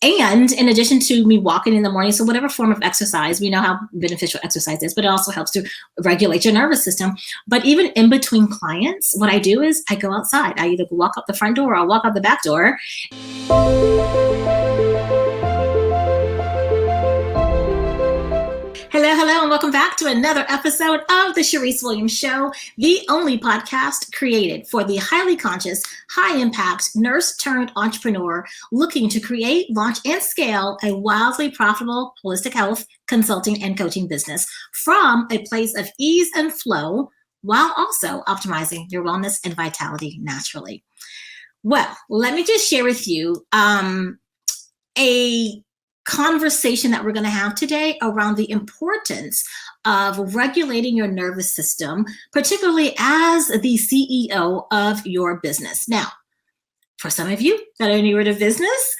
And in addition to me walking in the morning, so whatever form of exercise, we know how beneficial exercise is, but it also helps to regulate your nervous system. But even in between clients, what I do is I go outside. I either walk out the front door or I walk out the back door. Hello, hello, and welcome back to another episode of the Sharice Williams Show, the only podcast created for the highly conscious, high-impact nurse turned entrepreneur looking to create, launch, and scale a wildly profitable holistic health consulting and coaching business from a place of ease and flow while also optimizing your wellness and vitality naturally. Well, let me just share with you a conversation that we're going to have today around the importance of regulating your nervous system, particularly as the CEO of your business. Now, for some of you that are newer to business,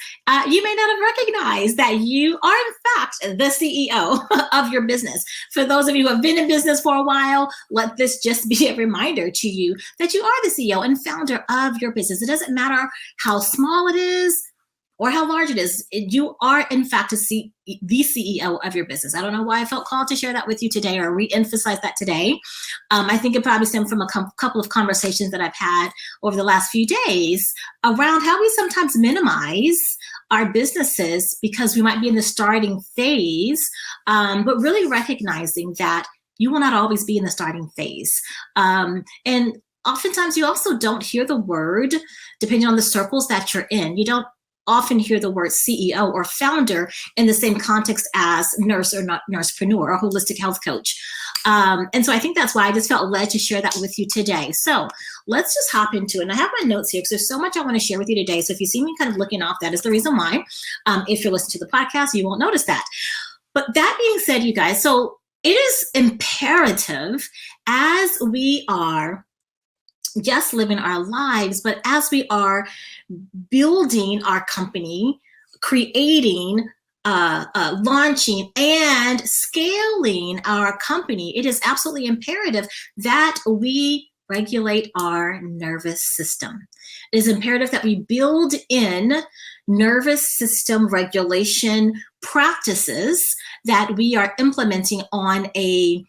you may not have recognized that you are in fact the CEO of your business. For those of you who have been in business for a while, let this just be a reminder to you that you are the CEO and founder of your business. It doesn't matter how small it is or how large it is, you are in fact the CEO of your business. I don't know why I felt called to share that with you today or re-emphasize that today. I think it probably stemmed from a couple of conversations that I've had over the last few days around how we sometimes minimize our businesses because we might be in the starting phase, but really recognizing that you will not always be in the starting phase. And oftentimes you also don't hear the word, depending on the circles that you're in, you don't often hear the word CEO or founder in the same context as nurse or not nursepreneur or holistic health coach. And so I think that's why I just felt led to share that with you today. So let's just hop into it. And I have my notes here because there's so much I want to share with you today. So if you see me kind of looking off, that is the reason why. If you're listening to the podcast, you won't notice that. But that being said, you guys, so it is imperative as we are just living our lives, but as we are building our company, creating, launching, and scaling our company, it is absolutely imperative that we regulate our nervous system. It is imperative that we build in nervous system regulation practices that we are implementing on a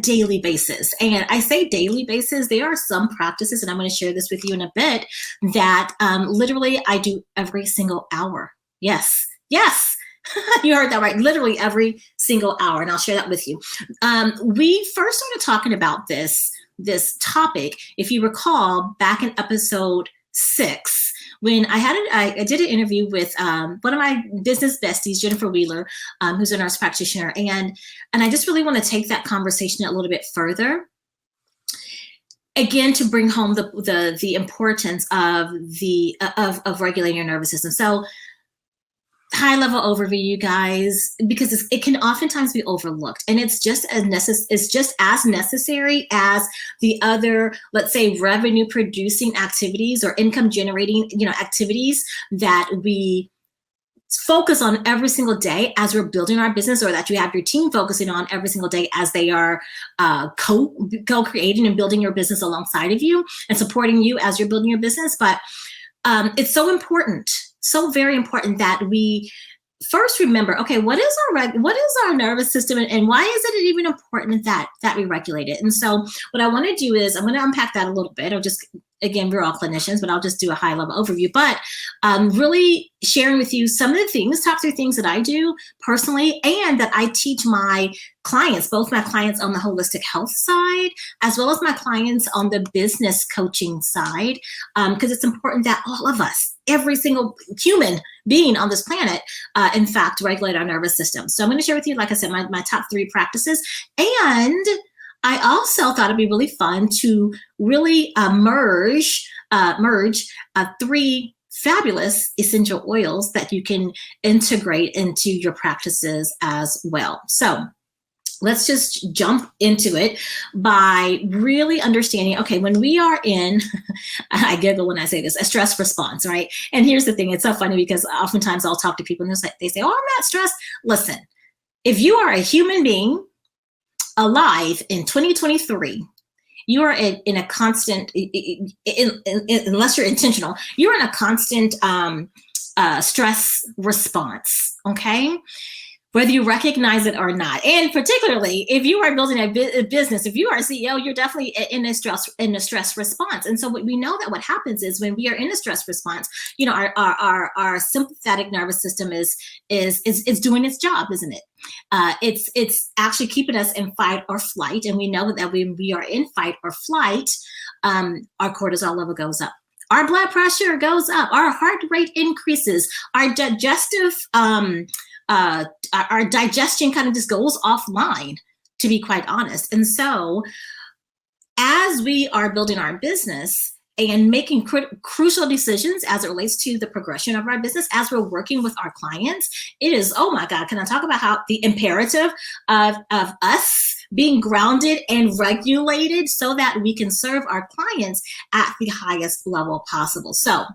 daily basis. And I say daily basis, there are some practices, and I'm going to share this with you in a bit, that literally I do every single hour. Yes, you heard that right. Literally every single hour. And I'll share that with you. We first started talking about this topic, if you recall, back in episode 6, when I did an interview with one of my business besties, Jennifer Wheeler, who's a nurse practitioner, and I just really want to take that conversation a little bit further. Again, to bring home the importance of regulating your nervous system. So, high level overview, you guys, because it can oftentimes be overlooked, and it's just as necessary as the other, let's say, revenue producing activities or income generating, activities that we focus on every single day as we're building our business, or that you have your team focusing on every single day as they are co-creating and building your business alongside of you and supporting you as you're building your business. But it's so important, so very important that we first remember, okay, what is our nervous system, and why is it even important that we regulate it? And so what I want to do is I'm going to unpack that a little bit. Again, we're all clinicians, but I'll just do a high level overview, but really sharing with you some of the things, top 3 things that I do personally, and that I teach my clients, both my clients on the holistic health side, as well as my clients on the business coaching side, because it's important that all of us, every single human being on this planet, in fact, regulate our nervous system. So I'm going to share with you, like I said, my top 3 practices. And I also thought it'd be really fun to really merge 3 fabulous essential oils that you can integrate into your practices as well. So let's just jump into it by really understanding, okay, when we are in, I giggle when I say this, a stress response, right? And here's the thing, it's so funny because oftentimes I'll talk to people and they say, oh, I'm not stressed. Listen, if you are a human being alive in 2023, you are in a constant, unless you're intentional, you're in a constant stress response, okay? Whether you recognize it or not. And particularly if you are building a business, if you are a CEO, you're definitely in a stress response. And so we know that what happens is when we are in a stress response, you know, our sympathetic nervous system is doing its job, isn't it? It's actually keeping us in fight or flight. And we know that when we are in fight or flight, our cortisol level goes up. Our blood pressure goes up, our heart rate increases, our digestive our digestion kind of just goes offline, to be quite honest. And so as we are building our business and making crucial decisions as it relates to the progression of our business, as we're working with our clients, it is, oh my God, can I talk about how the imperative of us being grounded and regulated so that we can serve our clients at the highest level possible. So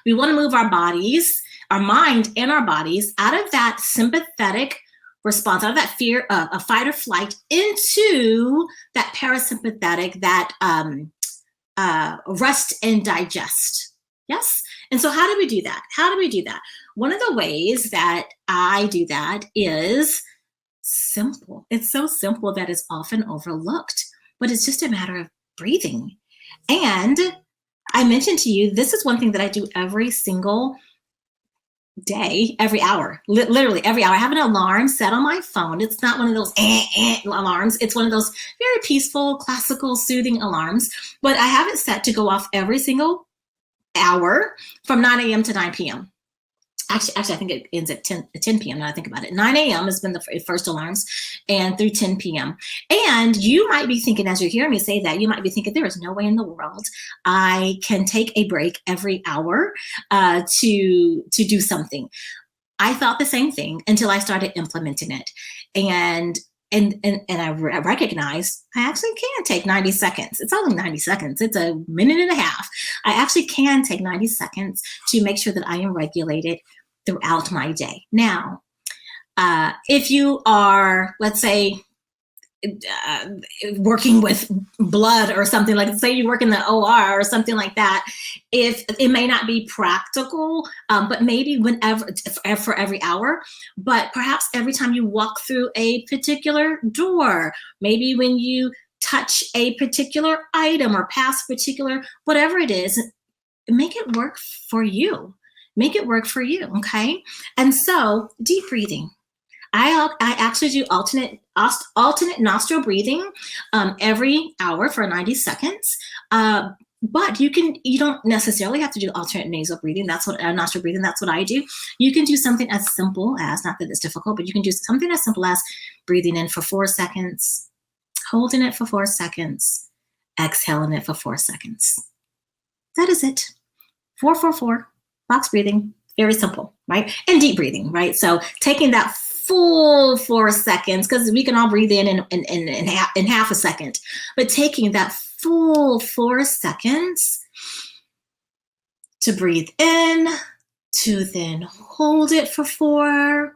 we want to move our bodies, our mind and our bodies out of that sympathetic response, out of that fear of fight or flight, into that parasympathetic, that rest and digest. Yes? And so how do we do that? How do we do that? One of the ways that I do that is simple. It's so simple that it's often overlooked, but it's just a matter of breathing. And I mentioned to you, this is one thing that I do every single day, every hour, literally every hour. I have an alarm set on my phone. It's not one of those alarms. It's one of those very peaceful, classical, soothing alarms, but I have it set to go off every single hour from 9 a.m. to 9 p.m. Actually, I think it ends at 10 p.m. now I think about it. 9 a.m. has been the first alarms, and through 10 p.m. And you might be thinking, as you're hearing me say that, you might be thinking, there is no way in the world I can take a break every hour to do something. I thought the same thing until I started implementing it. And I recognized I actually can take 90 seconds. It's only 90 seconds. It's a minute and a half. I actually can take 90 seconds to make sure that I am regulated throughout my day. Now, if you are, let's say, working with blood or something, like say you work in the OR or something like that, if it may not be practical, but maybe whenever, for every hour, but perhaps every time you walk through a particular door, maybe when you touch a particular item or pass particular, whatever it is, make it work for you. Make it work for you, okay? And so deep breathing. I actually do alternate nostril breathing every hour for 90 seconds. But you don't necessarily have to do alternate nasal breathing. That's what nostril breathing. That's what I do. You can do something as simple as, not that it's difficult, but you can do something as simple as breathing in for 4 seconds, holding it for 4 seconds, exhaling it for 4 seconds. That is it. 4-4-4. Box breathing. Very simple, right? And deep breathing, right? So taking that full 4 seconds, because we can all breathe in half a second, but taking that full 4 seconds to breathe in, to then hold it for 4,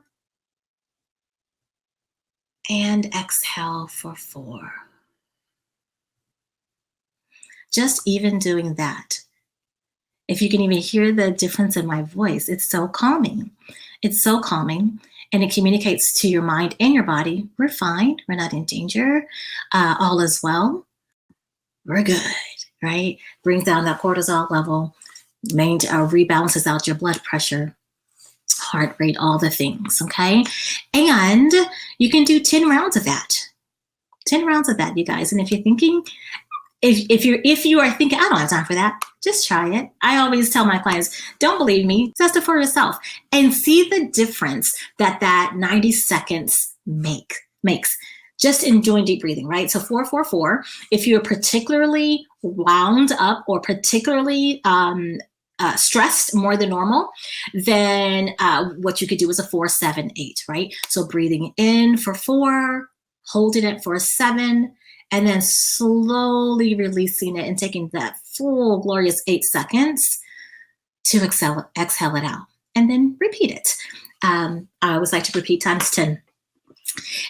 and exhale for 4. Just even doing that, if you can even hear the difference in my voice, it's so calming. It's so calming. And it communicates to your mind and your body, we're fine, we're not in danger, all is well, we're good, right? Brings down that cortisol level, rebalances out your blood pressure, heart rate, all the things, okay? And you can do 10 rounds of that. 10 rounds of that, you guys. And if you're thinking, if you are thinking, I don't have time for that, just try it. I always tell my clients, don't believe me, test it for yourself and see the difference that 90 seconds makes. Just in doing deep breathing, right? So 4-4-4, if you're particularly wound up or particularly stressed more than normal, then what you could do is a 4-7-8, right? So breathing in for 4, holding it for 7, and then slowly releasing it and taking that full glorious 8 seconds to exhale it out, and then repeat it. I always like to repeat times 10.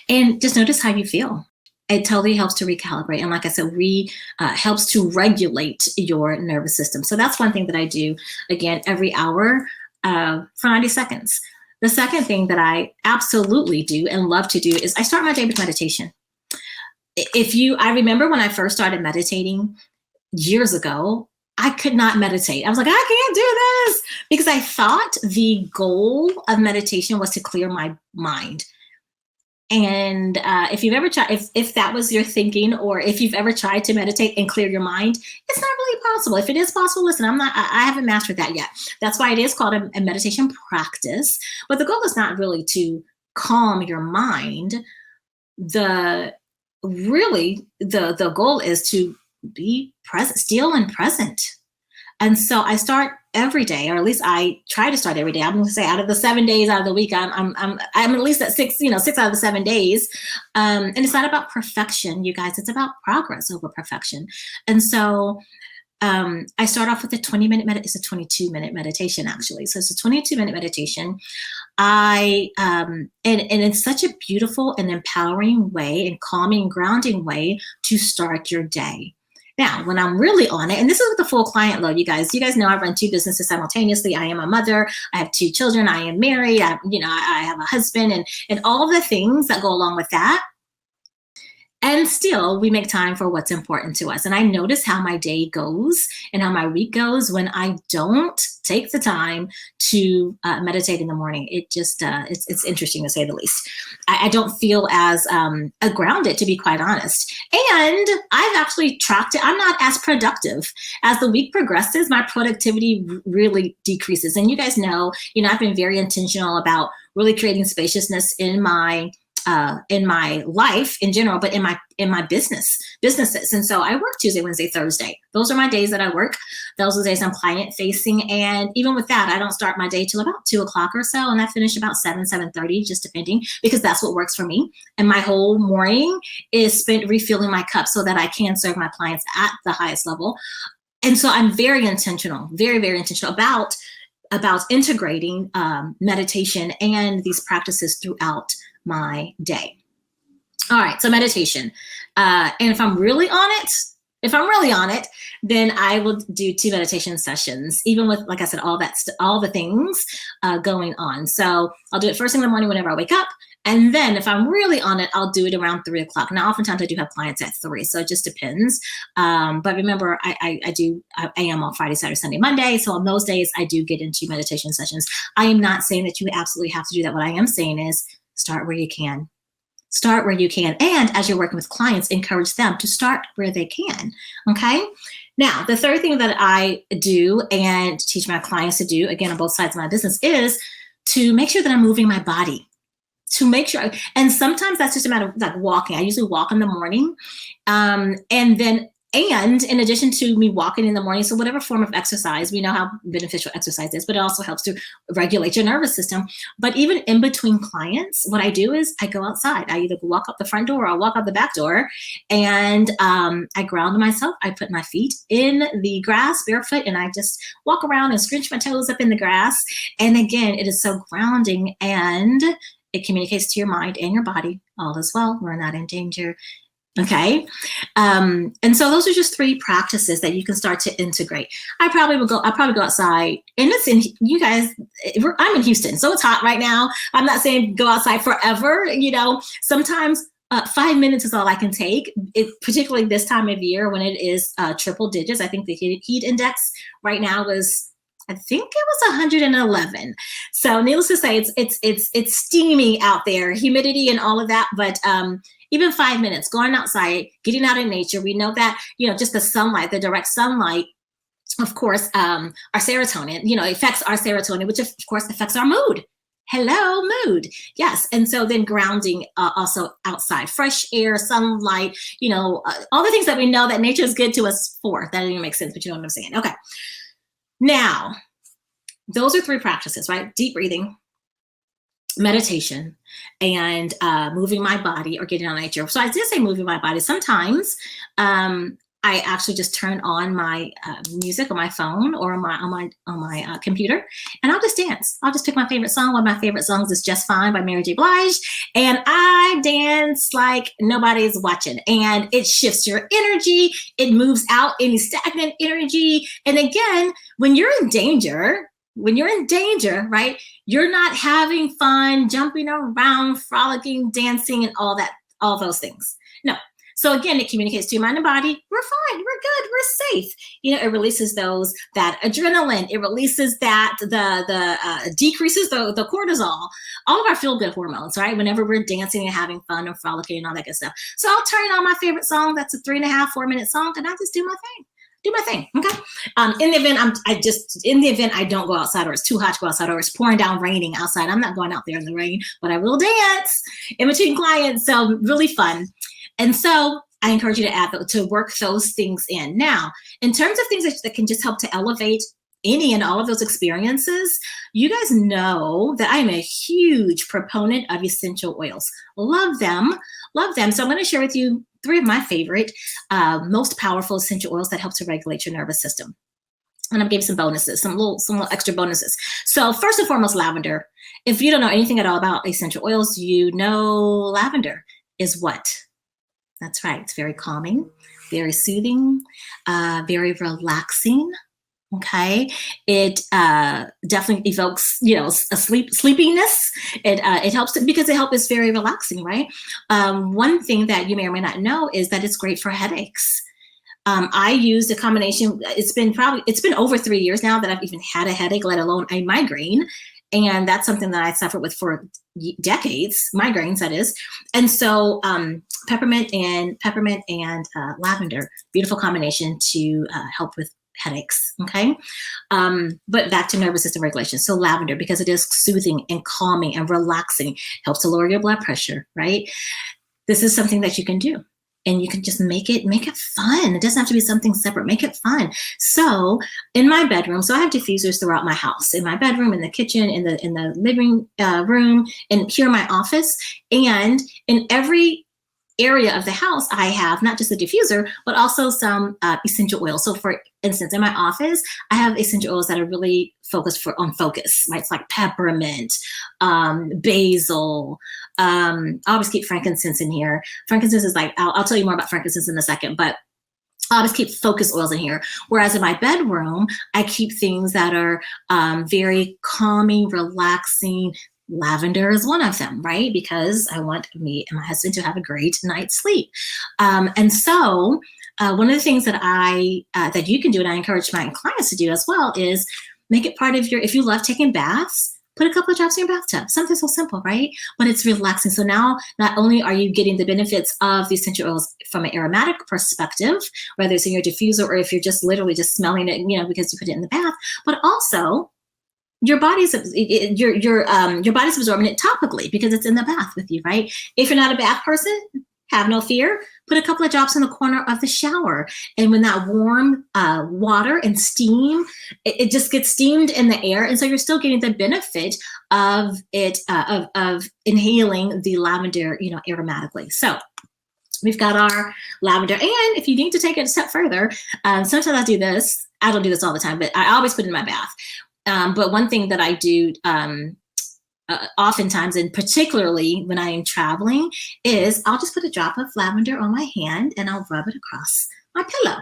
And just notice how you feel. It totally helps to recalibrate. And like I said, helps to regulate your nervous system. So that's one thing that I do, again, every hour. for 90 seconds. The second thing that I absolutely do and love to do is I start my day with meditation. I remember when I first started meditating years ago, I could not meditate. I was like, I can't do this because I thought the goal of meditation was to clear my mind. And if you've ever tried, if that was your thinking, or if you've ever tried to meditate and clear your mind, it's not really possible. If it is possible, listen, I haven't mastered that yet. That's why it is called a meditation practice. But the goal is not really to calm your mind. The goal is to be present, still and present. And so I start every day, or at least I try to start every day. I'm going to say out of the 7 days out of the week, I'm at least at 6 out of the 7 days. And it's not about perfection, you guys. It's about progress over perfection. And so I start off with a 20-minute it's a 22-minute meditation, actually. So it's a 22-minute meditation. And it's such a beautiful and empowering way and calming, grounding way to start your day. Now, when I'm really on it, and this is with the full client load, you guys know I run 2 businesses simultaneously. I am a mother. I have 2 children. I am married. I have a husband and all the things that go along with that. And still, we make time for what's important to us. And I notice how my day goes and how my week goes when I don't take the time to meditate in the morning. It just, it's interesting to say the least. I don't feel as grounded, to be quite honest. And I've actually tracked it. I'm not as productive. As the week progresses, my productivity really decreases. And you guys know, I've been very intentional about really creating spaciousness in my life in general, but in my businesses. And so I work Tuesday, Wednesday, Thursday. Those are my days that I work. Those are the days I'm client facing. And even with that, I don't start my day till about 2:00 or so. And I finish about 7:30, just depending, because that's what works for me. And my whole morning is spent refilling my cup so that I can serve my clients at the highest level. And so I'm very intentional, very, very intentional about integrating meditation and these practices throughout my day. All right, so meditation. And if I'm really on it, then I will do 2 meditation sessions, even with, like I said, all the things going on. So I'll do it first thing in the morning whenever I wake up. And then if I'm really on it, I'll do it around 3:00. Now, oftentimes I do have clients at 3, so it just depends. But remember, I am on Friday, Saturday, Sunday, Monday. So on those days, I do get into meditation sessions. I am not saying that you absolutely have to do that. What I am saying is start where you can. Start where you can. And as you're working with clients, encourage them to start where they can. Okay? Now, the third thing that I do and teach my clients to do, again, on both sides of my business, is to make sure that I'm moving my body. To make sure, and sometimes that's just a matter of like walking. I usually walk in the morning. And in addition to me walking in the morning, so whatever form of exercise, we know how beneficial exercise is, but it also helps to regulate your nervous system. But even in between clients, what I do is I go outside. I either walk out the front door or I walk out the back door, and I ground myself. I put my feet in the grass barefoot, and I just walk around and scrunch my toes up in the grass. And again, it is so grounding, and it communicates to your mind and your body, all is well, we're not in danger. Okay. And so those are just 3 practices that you can start to integrate. I'll probably go outside, and listen, you guys, I'm in Houston, so it's hot right now. I'm not saying go outside forever. Sometimes 5 minutes is all I can take, particularly this time of year when it is triple digits. I think the heat index right now I think it was 111. So needless to say, it's steamy out there, humidity and all of that. But even 5 minutes, going outside, getting out in nature, we know that, just the sunlight, the direct sunlight, of course, our serotonin, affects our serotonin, which of course affects our mood. Hello, mood. Yes. And so then grounding also outside, fresh air, sunlight, all the things that we know that nature is good to us for. That doesn't make sense, but you know what I'm saying. Okay. Now, those are 3 practices, right? Deep breathing, meditation, and moving my body or getting on nature. So I did say moving my body. Sometimes I actually just turn on my music on my phone or on my computer, and I'll just dance. I'll just pick my favorite song. One of my favorite songs is "Just Fine" by Mary J. Blige, and I dance like nobody's watching. And it shifts your energy. It moves out any stagnant energy. And again, when you're in danger, when you're in danger, right, you're not having fun, jumping around, frolicking, dancing, and all those things. No. So again, it communicates to your mind and body, we're fine, we're good, we're safe. It releases that adrenaline, it releases decreases the cortisol, all of our feel-good hormones, right? Whenever we're dancing and having fun and frolicking and all that good stuff. So I'll turn on my favorite song, that's a 3.5-4 minute song, and I just do my thing. Okay. In the event I don't go outside, or it's too hot to go outside, or it's pouring down, raining outside, I'm not going out there in the rain, but I will dance in between clients. So really fun. And so I encourage you to work those things in. Now, in terms of things that can just help to elevate any and all of those experiences, you guys know that I am a huge proponent of essential oils. Love them. So I'm going to share with you 3 of my favorite, most powerful essential oils that help to regulate your nervous system. And I'm giving some bonuses, some little extra bonuses. So first and foremost, lavender. If you don't know anything at all about essential oils, you know lavender is what? That's right. It's very calming, very soothing, very relaxing. Okay. It definitely evokes, a sleepiness. It helps because it's very relaxing, right? One thing that you may or may not know is that it's great for headaches. I used a combination. It's been over 3 years now that I've even had a headache, let alone a migraine. And that's something that I suffered with for decades, migraines, that is. And so peppermint and lavender, beautiful combination to help with headaches. Okay. But back to nervous system regulation. So lavender, because it is soothing and calming and relaxing, helps to lower your blood pressure, right? This is something that you can do. And you can just make it fun. It doesn't have to be something separate. Make it fun. So in my bedroom, so I have diffusers throughout my house, in my bedroom, in the kitchen, in the living room, and here in my office. And in every area of the house, I have not just a diffuser, but also some essential oils. So for instance, in my office, I have essential oils that are really focused on focus, right? It's like peppermint, basil. I always keep frankincense in here. Frankincense is like, I'll tell you more about frankincense in a second, but I always keep focus oils in here. Whereas in my bedroom, I keep things that are very calming, relaxing. Lavender is one of them, right? Because I want me and my husband to have a great night's sleep. And so one of the things that that you can do, and I encourage my clients to do as well, is make it part of if you love taking baths, put a couple of drops in your bathtub. Something so simple, right? But it's relaxing. So now not only are you getting the benefits of the essential oils from an aromatic perspective, whether it's in your diffuser or if you're just literally just smelling it, because you put it in the bath, but also your body's absorbing it topically because it's in the bath with you, right? If you're not a bath person, have no fear. Put a couple of drops in the corner of the shower. And when that warm water and steam, it just gets steamed in the air. And so you're still getting the benefit of it, of inhaling the lavender, aromatically. So we've got our lavender. And if you need to take it a step further, sometimes I do this. I don't do this all the time, but I always put it in my bath. But one thing that I do oftentimes, and particularly when I am traveling, is I'll just put a drop of lavender on my hand and I'll rub it across my pillow.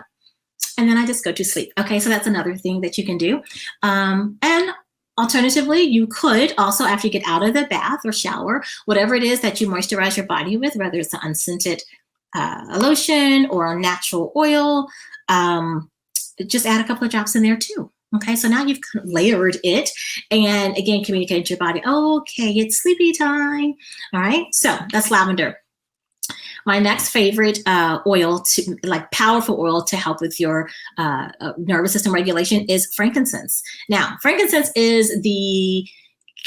And then I just go to sleep. Okay, so that's another thing that you can do. And alternatively, you could also, after you get out of the bath or shower, whatever it is that you moisturize your body with, whether it's an unscented lotion or a natural oil, just add a couple of drops in there too. Okay, so now you've kind of layered it and again, communicate to your body, okay, it's sleepy time. All right, so that's lavender. My next favorite powerful oil to help with your nervous system regulation is frankincense. Now, frankincense is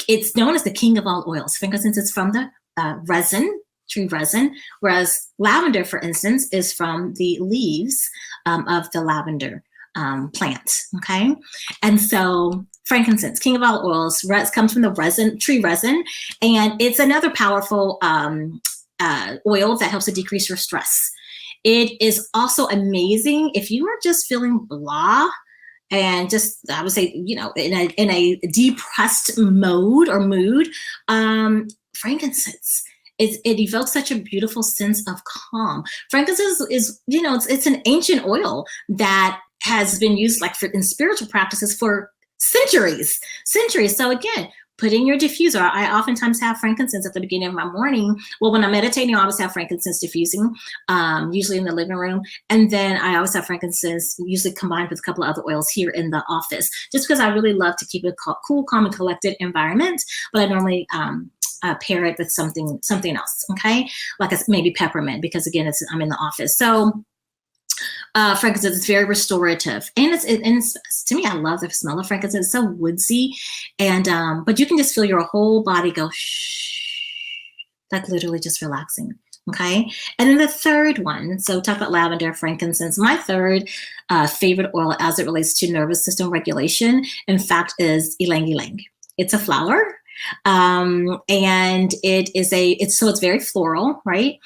it's known as the king of all oils. Frankincense is from the tree resin, whereas lavender, for instance, is from the leaves of the lavender plant. Okay, and so frankincense, king of all oils, comes from the tree resin, and it's another powerful oil that helps to decrease your stress. It is also amazing if you are just feeling blah and just, I would say, in a depressed mode or mood. Frankincense. It evokes such a beautiful sense of calm. Frankincense is, it's an ancient oil that has been used in spiritual practices for centuries, centuries. So again, put in your diffuser. I oftentimes have frankincense at the beginning of my morning. Well, when I'm meditating, I always have frankincense diffusing, usually in the living room. And then I always have frankincense usually combined with a couple of other oils here in the office, just because I really love to keep a cool, calm, and collected environment. But I normally pair it with something else, okay? Like maybe peppermint, because again, I'm in the office. So frankincense is very restorative, and it's to me, I love the smell of frankincense. It's so woodsy, and but you can just feel your whole body go shh, like literally just relaxing. Okay, and then the third one. So talk about lavender, frankincense. My third favorite oil as it relates to nervous system regulation, in fact, is ylang ylang. It's a flower. And it's very floral, right?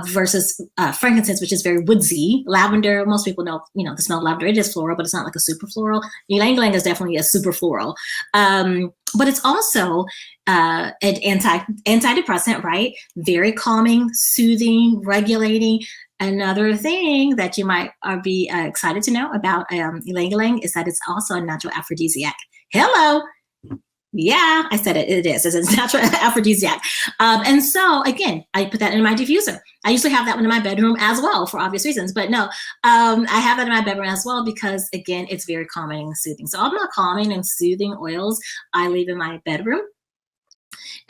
Versus frankincense, which is very woodsy. Lavender, most people know, the smell of lavender. It is floral, but it's not like a super floral. Ylang ylang is definitely a super floral. But it's also an antidepressant, right? Very calming, soothing, regulating. Another thing that you might be excited to know about ylang ylang is that it's also a natural aphrodisiac. Hello. Yeah, I said it. It is. It's a natural aphrodisiac. And so, again, I put that in my diffuser. I usually have that one in my bedroom as well for obvious reasons. But no, I have that in my bedroom as well because, again, it's very calming and soothing. So all my calming and soothing oils I leave in my bedroom.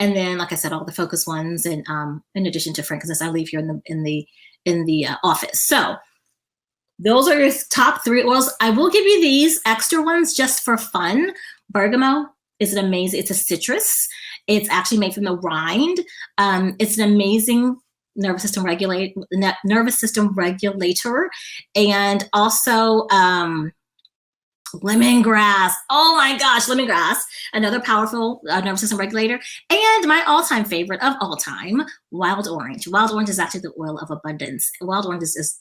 And then, like I said, all the focus ones, and in addition to frankincense, I leave here in the office. So those are your top 3 oils. I will give you these extra ones just for fun. Bergamot is an amazing, it's a citrus. It's actually made from the rind. It's an amazing nervous system regulator. And also lemongrass. Oh my gosh, lemongrass, another powerful nervous system regulator. And my all-time favorite of all time, wild orange. Wild orange is actually the oil of abundance. Wild orange is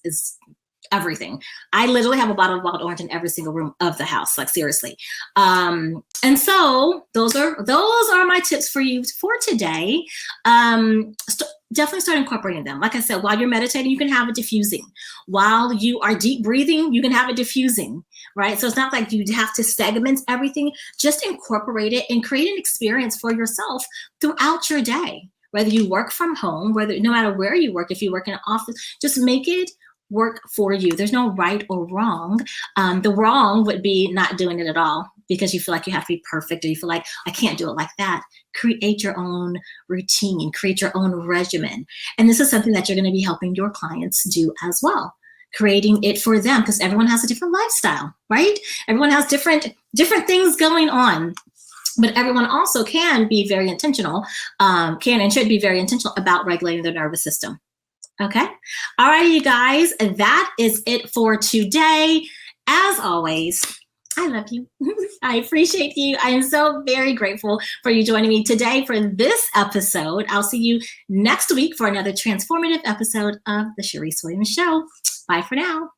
everything. I literally have a bottle of wild orange in every single room of the house, like seriously. And so those are my tips for you for today. Definitely start incorporating them. Like I said, while you're meditating, you can have it diffusing. While you are deep breathing, you can have it diffusing, right? So it's not like you have to segment everything. Just incorporate it and create an experience for yourself throughout your day. Whether you work from home, no matter where you work, if you work in an office, just make it work for you. There's no right or wrong. The wrong would be not doing it at all because you feel like you have to be perfect, or you feel like I can't do it like that. Create your own routine, create your own regimen. And this is something that you're going to be helping your clients do as well. Creating it for them, because everyone has a different lifestyle, right? Everyone has different things going on. But everyone also can be very intentional, can and should be very intentional about regulating their nervous system. Okay. All right, you guys, that is it for today. As always, I love you. I appreciate you. I am so very grateful for you joining me today for this episode. I'll see you next week for another transformative episode of The Sharice Williams Show. Bye for now.